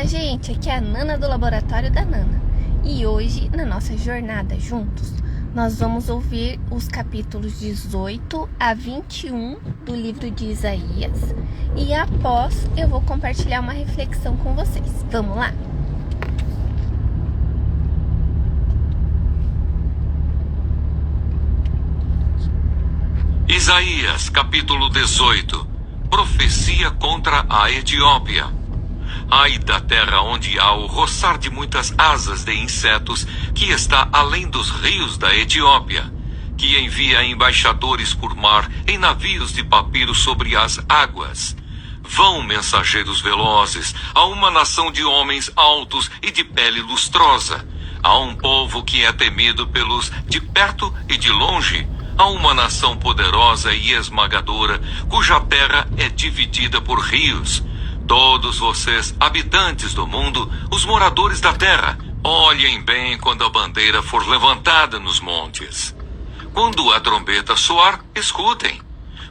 gente, aqui é a Nana do Laboratório da Nana. E hoje, na nossa jornada juntos, nós vamos ouvir os capítulos 18 a 21 do livro de Isaías. E após, eu vou compartilhar uma reflexão com vocês. Vamos lá? Isaías, capítulo 18. Profecia contra a Etiópia. Ai da terra onde há o roçar de muitas asas de insetos, que está além dos rios da Etiópia, que envia embaixadores por mar em navios de papiro sobre as águas. Vão mensageiros velozes a uma nação de homens altos e de pele lustrosa, a um povo que é temido pelos de perto e de longe, a uma nação poderosa e esmagadora, cuja terra é dividida por rios. Todos vocês, habitantes do mundo, os moradores da terra, olhem bem quando a bandeira for levantada nos montes. Quando a trombeta soar, escutem,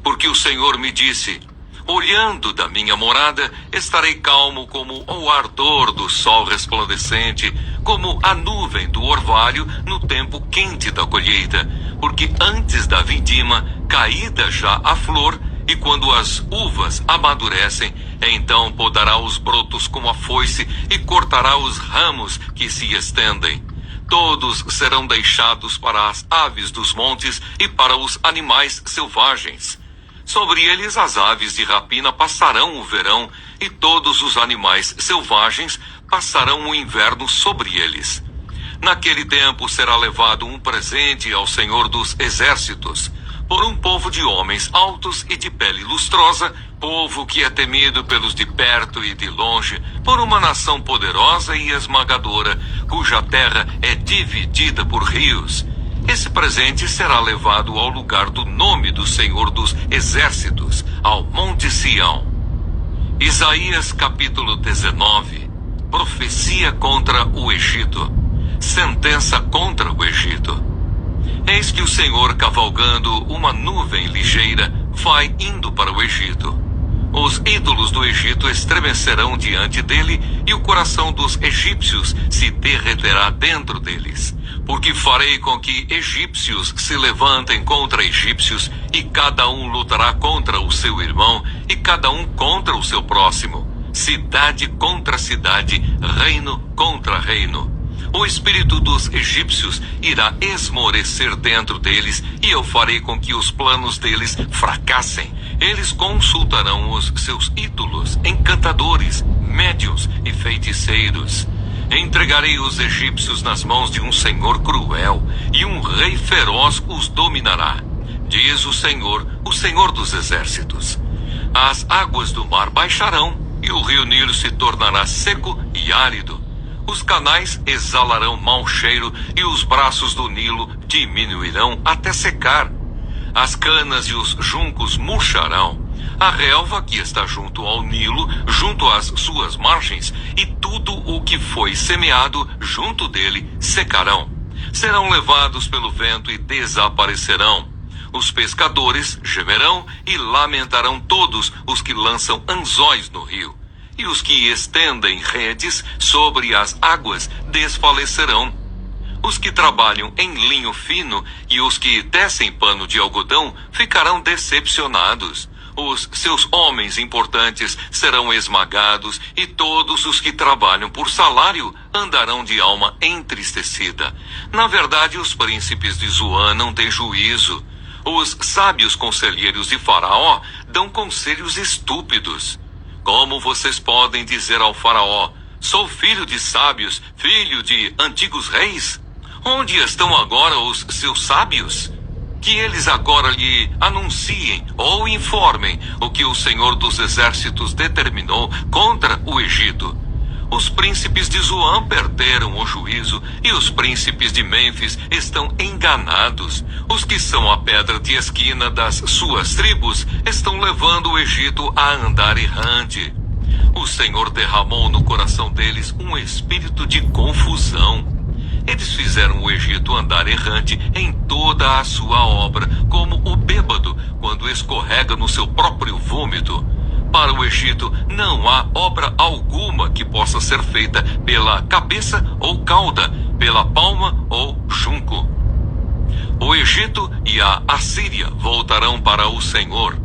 porque o Senhor me disse: olhando da minha morada, estarei calmo como o ardor do sol resplandecente, como a nuvem do orvalho no tempo quente da colheita, porque antes da vindima, caída já a flor, e quando as uvas amadurecem, então podará os brotos com a foice e cortará os ramos que se estendem. Todos serão deixados para as aves dos montes e para os animais selvagens. Sobre eles as aves de rapina passarão o verão, e todos os animais selvagens passarão o inverno sobre eles. Naquele tempo será levado um presente ao Senhor dos Exércitos, por um povo de homens altos e de pele lustrosa, povo que é temido pelos de perto e de longe, por uma nação poderosa e esmagadora, cuja terra é dividida por rios. Esse presente será levado ao lugar do nome do Senhor dos Exércitos, ao Monte Sião. Isaías capítulo 19. Profecia contra o Egito. Sentença contra o Egito. Eis que o Senhor, cavalgando uma nuvem ligeira, vai indo para o Egito. Os ídolos do Egito estremecerão diante dele, e o coração dos egípcios se derreterá dentro deles. Porque farei com que egípcios se levantem contra egípcios, e cada um lutará contra o seu irmão, e cada um contra o seu próximo. Cidade contra cidade, reino contra reino. O espírito dos egípcios irá esmorecer dentro deles, e eu farei com que os planos deles fracassem. Eles consultarão os seus ídolos, encantadores, médiuns e feiticeiros. Entregarei os egípcios nas mãos de um senhor cruel, e um rei feroz os dominará, diz o Senhor dos Exércitos. As águas do mar baixarão, e o rio Nilo se tornará seco e árido. Os canais exalarão mau cheiro, e os braços do Nilo diminuirão até secar. As canas e os juncos murcharão. A relva que está junto ao Nilo, junto às suas margens, e tudo o que foi semeado junto dele secarão. Serão levados pelo vento e desaparecerão. Os pescadores gemerão e lamentarão todos os que lançam anzóis no rio. E os que estendem redes sobre as águas desfalecerão. Os que trabalham em linho fino e os que tecem pano de algodão ficarão decepcionados. Os seus homens importantes serão esmagados, e todos os que trabalham por salário andarão de alma entristecida. Na verdade, os príncipes de Zoan não têm juízo. Os sábios conselheiros de Faraó dão conselhos estúpidos. Como vocês podem dizer ao Faraó: sou filho de sábios, filho de antigos reis? Onde estão agora os seus sábios? Que eles agora lhe anunciem ou informem o que o Senhor dos Exércitos determinou contra o Egito. Os príncipes de Zoan perderam o juízo, e os príncipes de Mênfis estão enganados. Os que são a pedra de esquina das suas tribos estão levando o Egito a andar errante. O Senhor derramou no coração deles um espírito de confusão. Eles fizeram o Egito andar errante em toda a sua obra, como o bêbado quando escorrega no seu próprio vômito. Para o Egito não há obra alguma que possa ser feita pela cabeça ou cauda, pela palma ou junco. O Egito e a Assíria voltarão para o Senhor.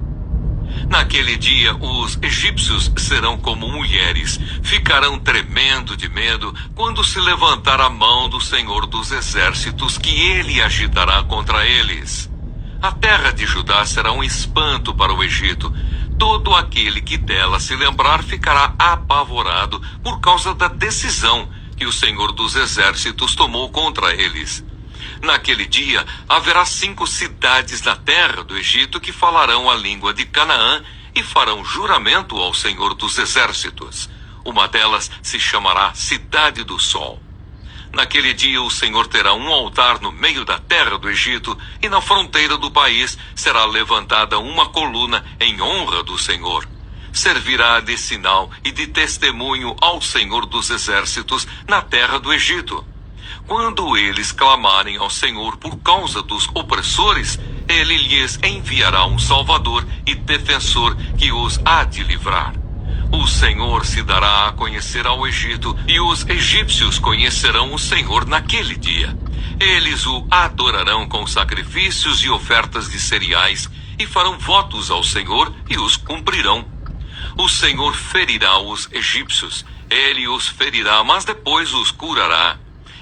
Naquele dia os egípcios serão como mulheres, ficarão tremendo de medo quando se levantar a mão do Senhor dos Exércitos, que ele agitará contra eles. A terra de Judá será um espanto para o Egito. Todo aquele que dela se lembrar ficará apavorado por causa da decisão que o Senhor dos Exércitos tomou contra eles. Naquele dia haverá 5 cidades na terra do Egito que falarão a língua de Canaã e farão juramento ao Senhor dos Exércitos. Uma delas se chamará Cidade do Sol. Naquele dia o Senhor terá um altar no meio da terra do Egito, e na fronteira do país será levantada uma coluna em honra do Senhor. Servirá de sinal e de testemunho ao Senhor dos Exércitos na terra do Egito. Quando eles clamarem ao Senhor por causa dos opressores, ele lhes enviará um Salvador e defensor que os há de livrar. O Senhor se dará a conhecer ao Egito, e os egípcios conhecerão o Senhor naquele dia. Eles o adorarão com sacrifícios e ofertas de cereais, e farão votos ao Senhor e os cumprirão. O Senhor ferirá os egípcios, ele os ferirá, mas depois os curará.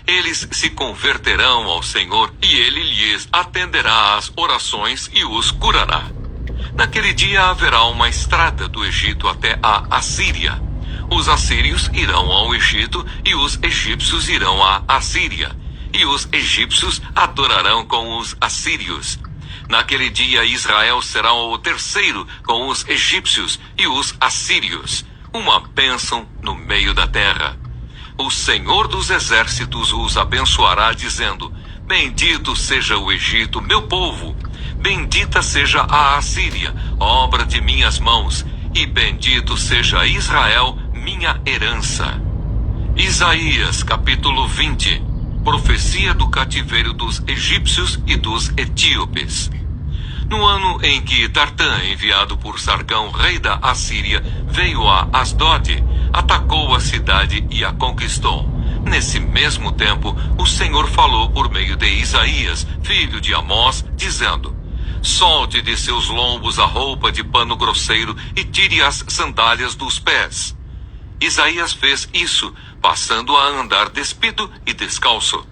Eles se converterão ao Senhor, e ele lhes atenderá às orações e os curará. Naquele dia haverá uma estrada do Egito até a Assíria. Os assírios irão ao Egito e os egípcios irão à Assíria. E os egípcios adorarão com os assírios. Naquele dia Israel será o terceiro com os egípcios e os assírios. Uma bênção no meio da terra. O Senhor dos Exércitos os abençoará, dizendo: Bendito seja o Egito, meu povo. Bendita seja a Assíria, obra de minhas mãos. E bendito seja Israel, minha herança. Isaías, capítulo 20. Profecia do cativeiro dos egípcios e dos etíopes. No ano em que Tartã, enviado por Sargão, rei da Assíria, veio a Asdod, atacou a cidade e a conquistou. Nesse mesmo tempo, o Senhor falou por meio de Isaías, filho de Amós, dizendo: Solte de seus lombos a roupa de pano grosseiro e tire as sandálias dos pés. Isaías fez isso, passando a andar despido e descalço.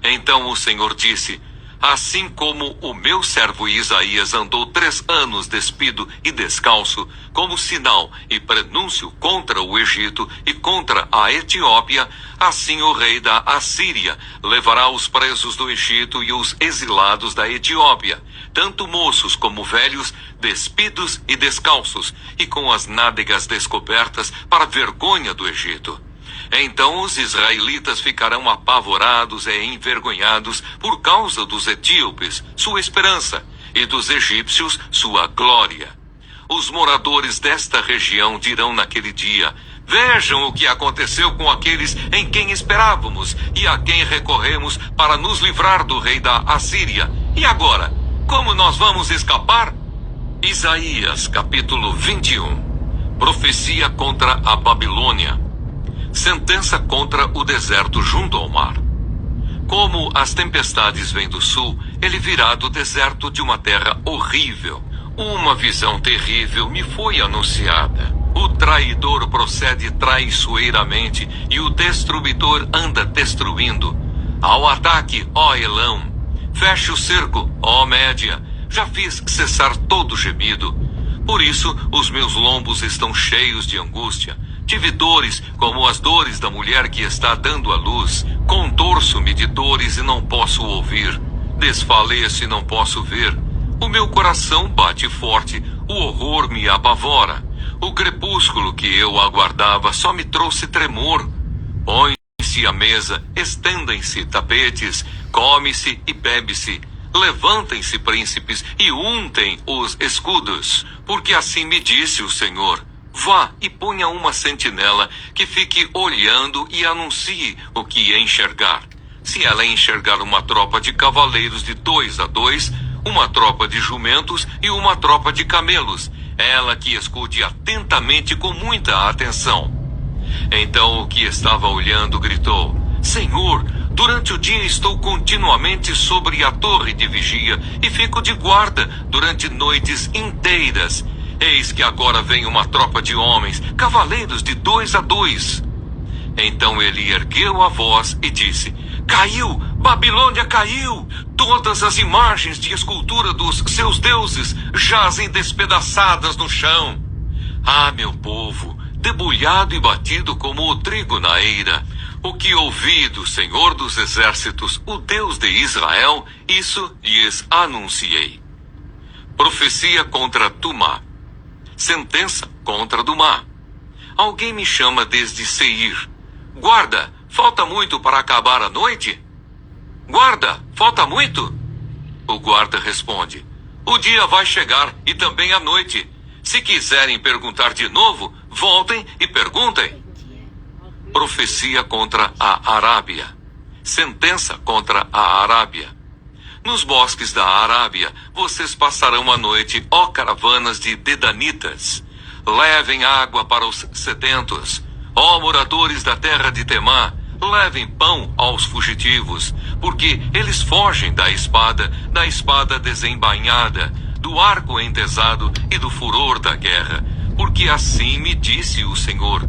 Então o Senhor disse: Assim como o meu servo Isaías andou 3 anos despido e descalço, como sinal e prenúncio contra o Egito e contra a Etiópia, assim o rei da Assíria levará os presos do Egito e os exilados da Etiópia, tanto moços como velhos, despidos e descalços, e com as nádegas descobertas, para vergonha do Egito. Então os israelitas ficarão apavorados e envergonhados por causa dos etíopes, sua esperança, e dos egípcios, sua glória. Os moradores desta região dirão naquele dia: Vejam o que aconteceu com aqueles em quem esperávamos e a quem recorremos para nos livrar do rei da Assíria. E agora, como nós vamos escapar? Isaías, capítulo 21. Profecia contra a Babilônia. Sentença contra o deserto junto ao mar. Como as tempestades vêm do sul, ele virá do deserto de uma terra horrível. Uma visão terrível me foi anunciada. O traidor procede traiçoeiramente e o destruidor anda destruindo. Ao ataque, ó Elão! Feche o cerco, ó Média! Já fiz cessar todo gemido. Por isso, os meus lombos estão cheios de angústia. Tive dores como as dores da mulher que está dando à luz. Contorço-me de dores e não posso ouvir. Desfaleço e não posso ver. O meu coração bate forte, o horror me apavora. O crepúsculo que eu aguardava só me trouxe tremor. Põe-se à mesa, estendem-se tapetes, come-se e bebe-se. Levantem-se, príncipes, e untem os escudos. Porque assim me disse o Senhor: Vá e ponha uma sentinela que fique olhando e anuncie o que enxergar. Se ela enxergar uma tropa de cavaleiros de 2 a 2, uma tropa de jumentos e uma tropa de camelos, ela que escute atentamente com muita atenção. Então o que estava olhando gritou: Senhor, durante o dia estou continuamente sobre a torre de vigia e fico de guarda durante noites inteiras. Eis que agora vem uma tropa de homens, cavaleiros de 2 a 2. Então ele ergueu a voz e disse: Caiu! Babilônia caiu! Todas as imagens de escultura dos seus deuses jazem despedaçadas no chão. Ah, meu povo, debulhado e batido como o trigo na eira, o que ouvi do Senhor dos Exércitos, o Deus de Israel, isso lhes anunciei. Profecia contra Tumá. Sentença contra Dumá. Alguém me chama desde Seir. Guarda, falta muito para acabar a noite? Guarda, falta muito? O guarda responde: o dia vai chegar e também a noite. Se quiserem perguntar de novo, voltem e perguntem. Profecia contra a Arábia. Sentença contra a Arábia. Nos bosques da Arábia, vocês passarão a noite, ó caravanas de dedanitas. Levem água para os sedentos. Ó moradores da terra de Temá, levem pão aos fugitivos, porque eles fogem da espada desembainhada, do arco entesado e do furor da guerra. Porque assim me disse o Senhor: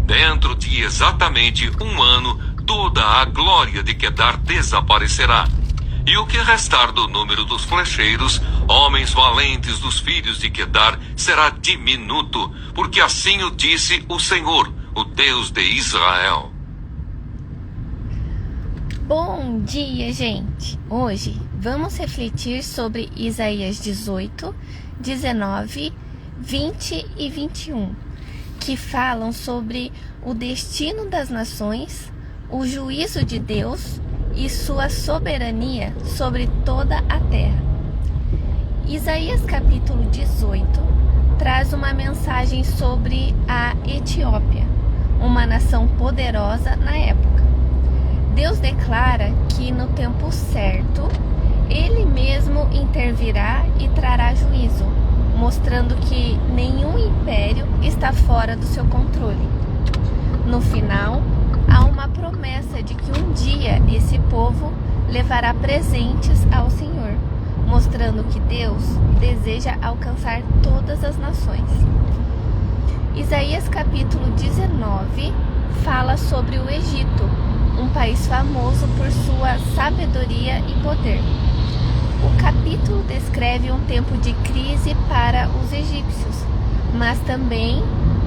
dentro de exatamente 1 ano, toda a glória de Quedar desaparecerá. E o que restar do número dos flecheiros, homens valentes dos filhos de Quedar, será diminuto, porque assim o disse o Senhor, o Deus de Israel. Bom dia, gente! Hoje vamos refletir sobre Isaías 18, 19, 20 e 21, que falam sobre o destino das nações, o juízo de Deus e sua soberania sobre toda a terra. Isaías capítulo 18 traz uma mensagem sobre a Etiópia, uma nação poderosa na época. Deus declara que no tempo certo, Ele mesmo intervirá e trará juízo, mostrando que nenhum império está fora do seu controle. No final, há uma promessa de que um dia esse povo levará presentes ao Senhor, mostrando que Deus deseja alcançar todas as nações. Isaías capítulo 19 fala sobre o Egito, um país famoso por sua sabedoria e poder. O capítulo descreve um tempo de crise para os egípcios, mas também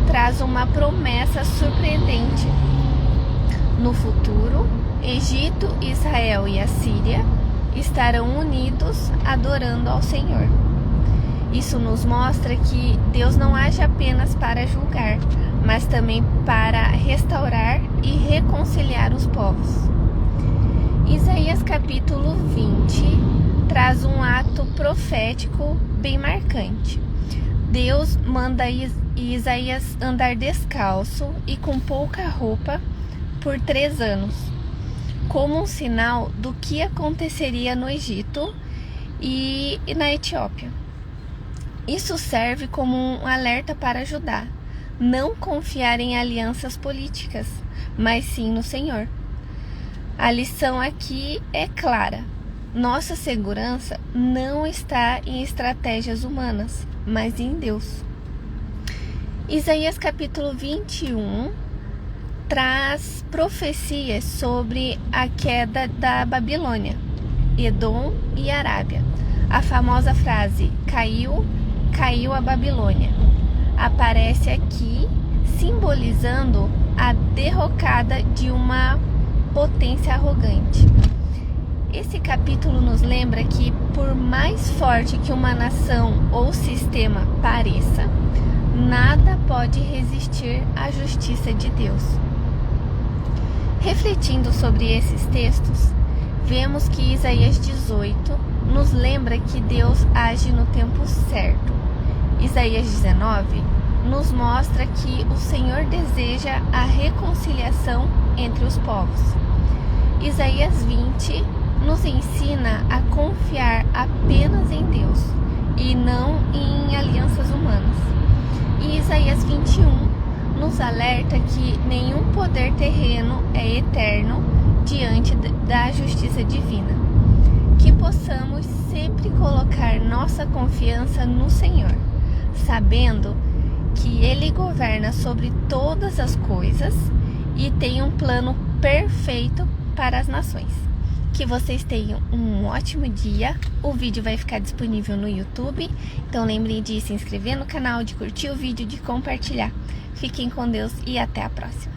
traz uma promessa surpreendente. No futuro, Egito, Israel e a Síria estarão unidos adorando ao Senhor. Isso nos mostra que Deus não age apenas para julgar, mas também para restaurar e reconciliar os povos. Isaías capítulo 20 traz um ato profético bem marcante. Deus manda Isaías andar descalço e com pouca roupa por 3 anos, como um sinal do que aconteceria no Egito e na Etiópia. Isso serve como um alerta para Judá não confiar em alianças políticas, mas sim no Senhor. A lição aqui é clara: nossa segurança não está em estratégias humanas, mas em Deus. Isaías capítulo 21 traz profecias sobre a queda da Babilônia, Edom e Arábia. A famosa frase caiu a Babilônia aparece aqui, simbolizando a derrocada de uma potência arrogante. Esse capítulo nos lembra que, por mais forte que uma nação ou sistema pareça, nada pode resistir à justiça de Deus. Refletindo sobre esses textos, vemos que Isaías 18 nos lembra que Deus age no tempo certo. Isaías 19 nos mostra que o Senhor deseja a reconciliação entre os povos. Isaías 20 nos ensina a confiar apenas em Deus e não em alianças humanas. Isaías 21 nos alerta que nenhum poder terreno é eterno diante da justiça divina. Que possamos sempre colocar nossa confiança no Senhor, sabendo que Ele governa sobre todas as coisas e tem um plano perfeito para as nações. Que vocês tenham um ótimo dia. O vídeo vai ficar disponível no YouTube, então lembrem de se inscrever no canal, de curtir o vídeo, de compartilhar. Fiquem com Deus e até a próxima.